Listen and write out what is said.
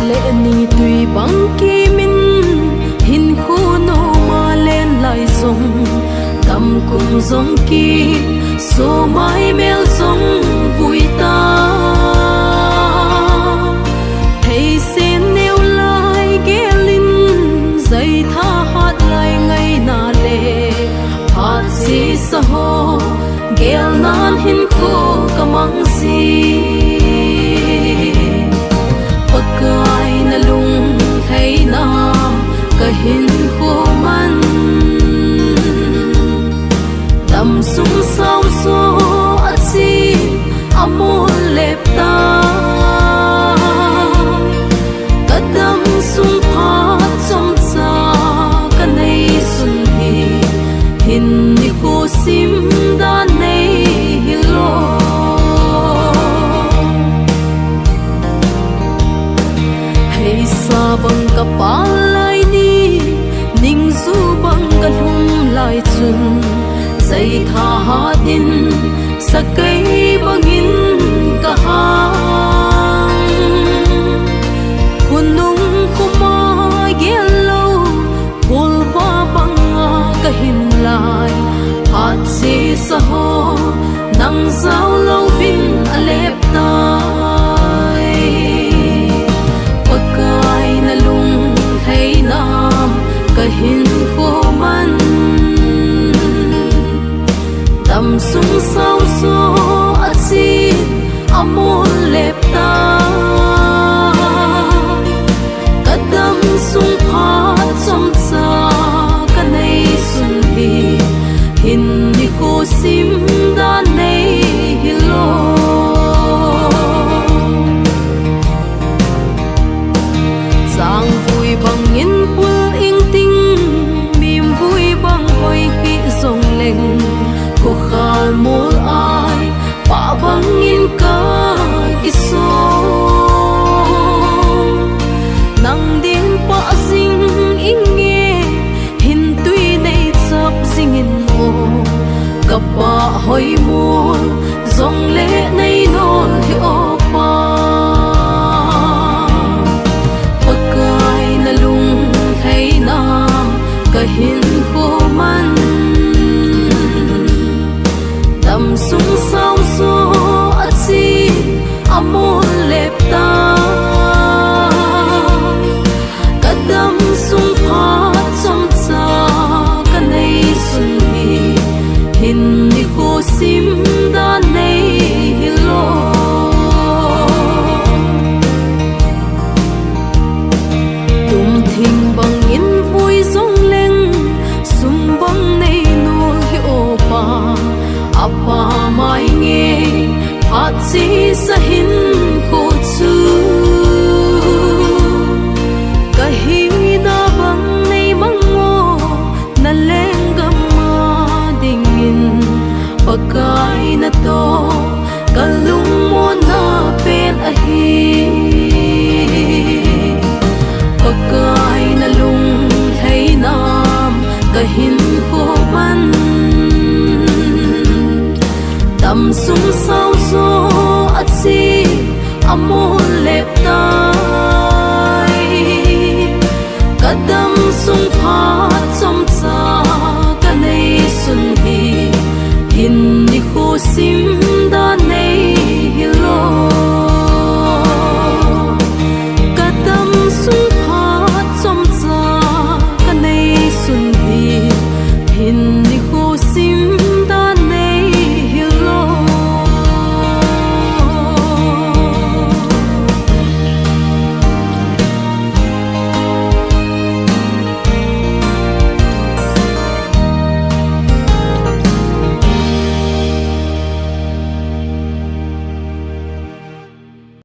lệ ni tùy bằng kỳ min hin khu nô mà lên lại dòng tâm cùng dòng kỳ số mãi mèo dòng vui ta thầy xin nêu lại ghé linh dây tha hát lại ngày na lệ hát si sa ho ghel nan hin khu kamang si pagkai na lung thay nam kahin khu man tâm sung sao so at si amol lep ta kadam sung phat som sa kanay sun hi hin ni khu sim da nei hilo hey sa bang kapalai ni ning zu bang kalhum lai chun dây tha hadin sakai bangin kahang kunung kuma gelo bulwa banga kahin lai hat si saho nang zau lo bin alep tai pakai na lung hay nam kahin ko man tâm sung sao so at si amol lep ta kadam sung phat som sa kanay sun hi hin ni ko sim da nei hilo sang vui bằng in pul ing ting mim vui bằng hoi hi zong leng ko khal mol ai pa bangin ka isong nang din pa sing inge hin tui nei chap singin mo kapa hoi mol zong le nei non hi opa pakai na lung hay nam kahin ko man tâm sung sao so at si amol lep ta kadam sung phat som sa kanay sun hi hin ni ko sim da nei hilo tum thing bang in vui zong leng sum bang nei no hi opa apa mai nghe phát si sa hin ko chu kahi na bang nei mango na lengam ma dingin pakai na to kalung mo na pen ahi pakai na lung hay nam kahin ko man tâm sung sao so at si amol lep ta